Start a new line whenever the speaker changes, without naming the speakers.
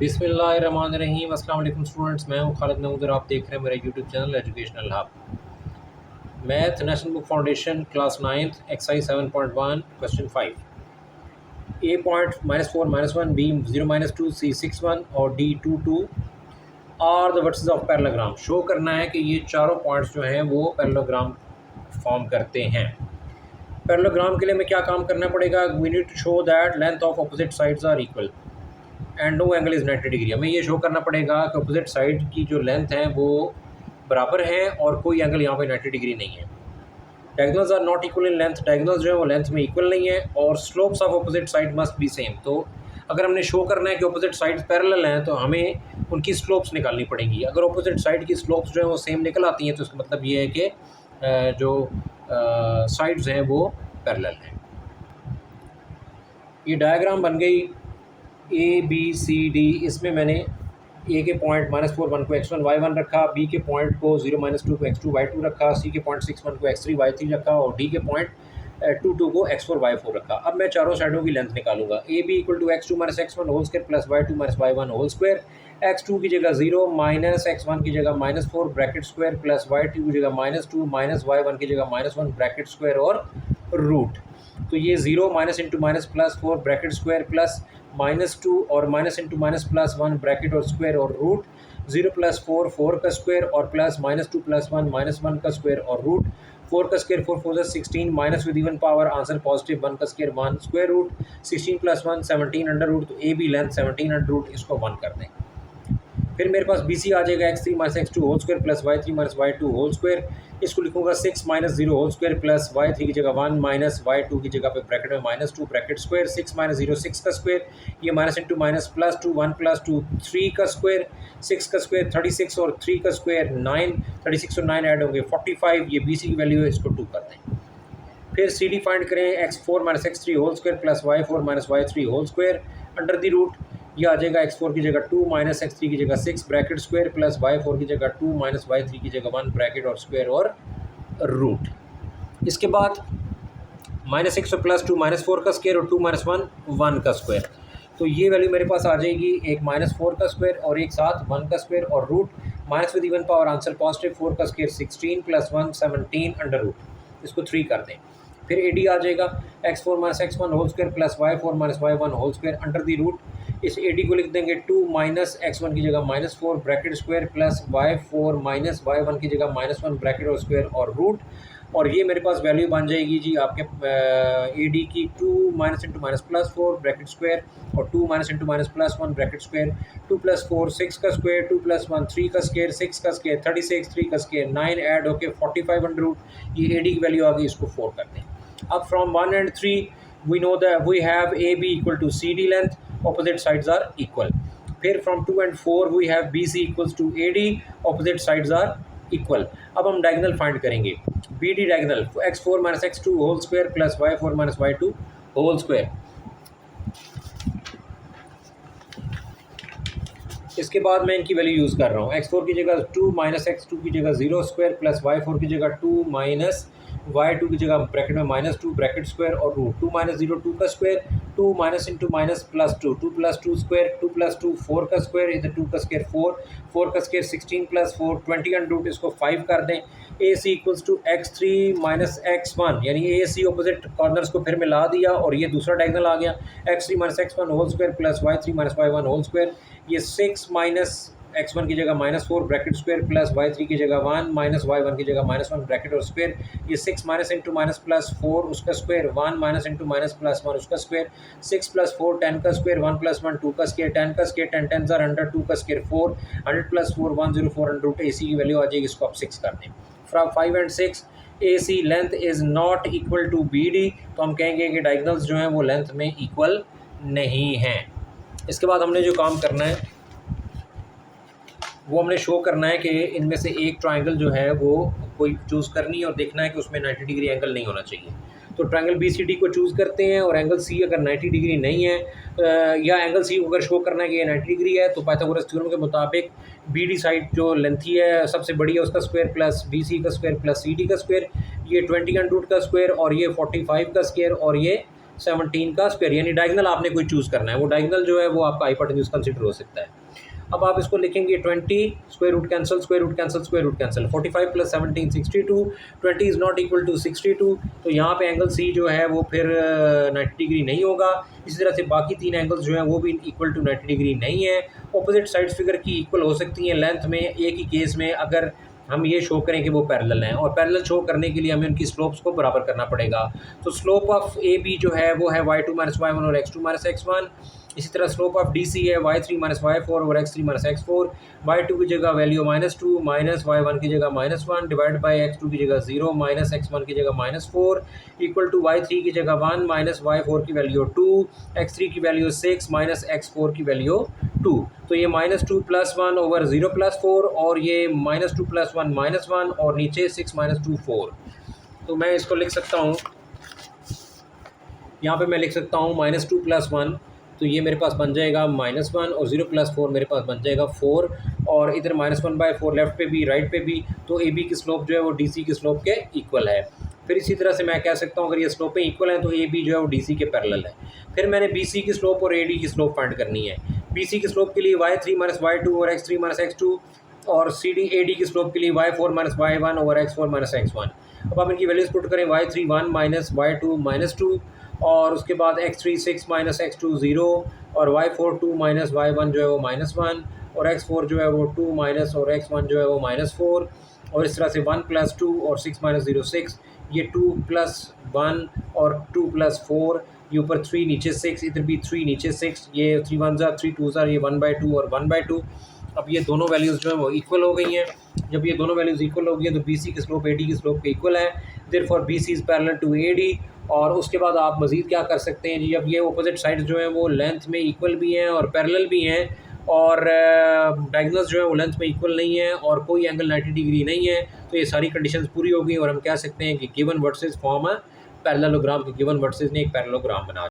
बिस्मिल्लाहिर्रहमानिर्रहीम। अस्सलाम वालेकुम स्टूडेंट्स, मैं हूं खालिद महमूद और आप देख रहे हैं मेरा YouTube channel educational hub. Math national book foundation class 9th exercise 7.1 question 5। A point -4 -1 B 0 -2 C 6 1 और D 2 2 are the vertices of parallelogram. Show करना है कि ये चारों पॉइंट्स जो हैं वो पैरेललोग्राम फॉर्म करते हैं। पैरेललोग्राम के लिए हमें क्या काम करना पड़ेगा? We need to show that length of opposite sides are equal and no angle is 90 degree. हमें ये शो करना पड़ेगा कि अपोजिट साइड की जो लेंथ है वो बराबर है और कोई एंगल यहाँ पे 90 डिग्री नहीं है। Diagonals are not equal in length, diagonals जो है वो लेंथ में इक्वल नहीं है और slopes of opposite side must be same. तो अगर हमने शो करना है कि अपोजिट साइड पैरेलल हैं तो हमें उनकी स्लोप्स निकालनी पड़ेंगी। अगर अपोजिट साइड की स्लोप्स जो है वो सेम निकल आती हैं तो इसका मतलब ये है कि जो साइड्स हैं वो पैरेलल हैं। ये डायग्राम बन गई ए बी सी डी। इसमें मैंने ए के पॉइंट -4 1 को x1 y1 रखा, बी के पॉइंट को 0 -2 को x2 y2 रखा, सी के पॉइंट 6 1 को x3 y3 रखा और डी के पॉइंट 2 2 को x4 y4 रखा। अब मैं चारों साइडों की लेंथ निकालूंगा। A B equal to x2 - x1 whole square plus y2 - y1 whole square. x2 की जगह 0 माइनस x1 की जगह -4 ब्रैकेट स्क्वायर प्लस y2 की जगह -2 माइनस y1 की जगह -1 ब्रैकेट स्क्वायर और रूट। तो ये 0 minus into minus plus 4 bracket square plus -2 और minus into minus plus 1 bracket और स्क्वायर और रूट। 0 + 4 4 का स्क्वायर और प्लस -2 + 1 -1 का स्क्वायर और रूट। 4 का square 4 4 16 minus with even power answer positive. 1 का square 1 square root. 16 + 1 17 under root. तो A B length 17 under root, इसको 1 कर दें। फिर मेरे पास बी सी आ जाएगा x3 - x2 whole square plus y3 - y2 whole square. इसको लिखूंगा 6 - 0 होल स्क्वायर प्लस y3 की जगह 1 माइनस y2 की जगह पे ब्रैकेट में -2 ब्रैकेट स्क्वायर। 6 - 0 6 का स्क्वायर, ये माइनस इंटू माइनस प्लस 2 1 + 2 3 का स्क्वायर। 6 का स्क्वायर 36 और 3 का स्क्वायर 9। 36 और 9 ऐड होंगे 45। ये बी सी की वैल्यू है, इसको 2 कर दें। फिर सी डी फाइंड करें। x4 - x3 whole square plus y4 - y3 whole square under the root. ये आ जाएगा x4 की जगह 2 माइनस x3 की जगह 6 ब्रैकेट स्क्वायर प्लस y4 की जगह 2 माइनस y3 की जगह 1 ब्रैकेट और स्क्वायर और रूट। इसके बाद -6 और +2 -4 का स्क्वायर और 2 - 1 1 का स्क्वायर। तो ये वैल्यू मेरे पास आ जाएगी एक -4 का स्क्वायर और एक साथ 1 का स्क्वायर और root. Minus with even power answer positive. 4 का स्क्वायर 16 + 1 17 अंडर रूट, इसको 3 कर दें। फिर ए डी आ जाएगा x4 - x1 whole square plus y4 - y1 whole square under the root. इस ए डी को लिख देंगे 2 माइनस x1 की जगह -4 bracket square plus y4 minus y1 की जगह -1 ब्रैकेट और स्क्वायर और रूट। और ये मेरे पास वैल्यू बन जाएगी जी आपके ए डी की 2 minus into minus plus 4 bracket square और 2 minus into minus plus 1 bracket square. 2 + 4 6 का स्क्वायर, 2 + 1 3 का स्क्वायर, 6 का स्क्वायर 36, 3 का स्क्वायर 9 ऐड होके 45 अंडर रूट। ये ए डी की वैल्यू आ गई, इसको 4 कर दें। अब from 1 and 3 we know that we have AB equal to CD length, opposite sides are equal. फिर from 2 and 4 we have BC equals to AD, opposite sides are equal. अब हम डायगोनल फाइंड करेंगे। BD diagonal x4 - x2 whole square plus y4 - y2 whole square. इसके बाद मैं इनकी value use कर रहा हूँ। x4 की जगह 2 माइनस x2 की जगह 0 स्क्वायर प्लस y4 की जगह 2 माइनस y2 की जगह ब्रैकेट में -2 ब्रैकेट स्क्वायर और रूट। 2 - 0 2 का square, 2 minus into minus plus 2 2 + 2 square, 2 + 2 4 का स्क्वायर, इधर 2 का स्क्वायर 4 4 का स्क्वायर 16 + 4 20 अंडर रूट, इसको 5 कर दें। ए सी इक्वल्स टू x3 - x1 यानी ए सी अपोजिट कॉर्नर्स को फिर मिला दिया और ये दूसरा डायगोनल आ गया। x3 - x1 whole square plus y3 - y1 whole square. ये 6 माइनस x1 की जगह -4 ब्रैकेट स्क्वायर प्लस y3 की जगह 1 माइनस y1 की जगह -1 ब्रैकेट और स्क्वायर। ये 6 माइनस इंटू माइनस प्लस 4 उसका square, 1 minus into minus plus 1 उसका स्क्वायर। 6 + 4 10 का स्क्वायर, 1 + 1 2 का स्क्वायर, 10 का स्क्वायर 10 10s are 100 2 का square 4 100 + 4 104 under root. A C की वैल्यू आ जाएगी, इसको आप 6 कर दें। From 5 and 6 A C length is not equal to B D, तो हम कहेंगे कि डायगोनल्स जो हैं वो लेंथ में इक्वल नहीं हैं। इसके बाद हमने जो काम करना है वो हमने शो करना है कि इनमें से एक ट्रायंगल जो है वो कोई चूज़ करनी है और देखना है कि उसमें 90 डिग्री एंगल नहीं होना चाहिए। तो ट्रायंगल बी सी डी को चूज़ करते हैं और एंगल सी अगर 90 डिग्री नहीं है या एंगल सी अगर शो करना है कि ये 90 डिग्री है तो पाइथागोरस थ्योरम के मुताबिक बी डी साइड जो लेंथी है सबसे बड़ी है उसका स्क्वायर प्लस बी सी का स्क्वायर प्लस सी डी का स्क्वायर। ये 20 अंडर रूट का स्क्वायर और ये 45 का स्क्वायर और ये 17 का स्क्वायर, यानी डायगोनल आपने कोई चूज़ करना है, वो डायगोनल जो है वो आपका हाइपोटेन्यूज कंसिडर हो सकता है। अब आप इसको लिखेंगे 20, square root cancel, square root cancel, square root cancel, 45 + 17 62, 20 is not equal to 62, तो यहाँ पे एंगल सी जो है वो फिर 90 डिग्री नहीं होगा। इसी तरह से बाकी 3 एंगल्स जो हैं वो भी इक्वल टू 90 डिग्री नहीं है। ऑपोजिट साइड्स फिगर की इक्वल हो सकती हैं लेंथ में, एक ही केस में अगर हम ये शो करें कि वो पैरेलल हैं, और पैरेलल शो करने के लिए हमें उनकी स्लोप्स को बराबर करना पड़ेगा। तो स्लोप ऑफ ए बी जो है वो है y2 - y1 और x2 - x1। इसी तरह स्लोप ऑफ डी सी है y3 - y4 और x3 - x4। y2 की जगह वैल्यू -2 माइनस y1 की जगह -1 डिवाइड बाई x2 की जगह 0 माइनस x1 की जगह -4 इक्वल टू y3 की जगह 1 माइनस y4 की वैल्यू 2, x3 की वैल्यू 6 माइनस x4 की वैल्यू 2। तो ये -2 + 1 ओवर 0 + 4, और ये -2 + 1 -1, और नीचे 6 - 2 4। तो मैं इसको लिख सकता हूँ, यहाँ पे मैं लिख सकता हूँ -2 + 1, तो ये मेरे पास बन जाएगा -1, और 0 + 4 मेरे पास बन जाएगा 4, और इधर -1/4 लेफ्ट पे भी राइट पे भी, तो ए बी की स्लोप जो है वो डी सी की स्लोप के इक्वल है। फिर इसी तरह से मैं कह सकता हूँ अगर ये स्लोपें इक्वल हैं तो ए बी जो है वो डी सी के पैरेलल है। फिर मैंने बी सी की स्लोप और ए डी की स्लोप फाइंड करनी है। बी सी की स्लोप के लिए y3 - y2 और x3 - x2, और सी डी ए डी की स्लोप के लिए y4 - y1 और x4 - x1। अब आप इनकी वैल्यूज़ पुट करें, y3 1 माइनस y2 -2, और उसके बाद x3 6 माइनस x2 0, और y4 2 माइनस y1 जो है वो -1, और x4 जो है वो 2 माइनस, और x1 जो है वो -4, और इस तरह से 1 + 2 और 6 - 0 6, ये 2 + 1 और 2 + 4, ये ऊपर 3 नीचे 6, इधर भी 3 नीचे 6, ये 3 1 ज़ा 3 2 ज़ा, ये 1/2 और 1/2। अब ये दोनों वैल्यूज़ जो है वो इक्वल हो गई हैं। जब ये दोनों वैल्यूज़ इक्वल हो गई हैं तो बी सी की स्लोप ए डी की स्लोप के इक्वल है, therefore B C is parallel to A D. और उसके बाद आप मज़ीद क्या कर सकते हैं जी, अब ये अपोजिट साइड्स जो हैं वो लेंथ में इक्वल भी हैं और पैरेलल भी हैं, और डायगोनल्स जो है वो लेंथ में इक्वल नहीं है, और कोई एंगल 90 डिग्री नहीं है। तो ये सारी कंडीशंस पूरी हो गई, और हम कह सकते हैं कि given versus form a parallelogram, के गिवन वर्सेस ने एक पैरेललोग्राम बना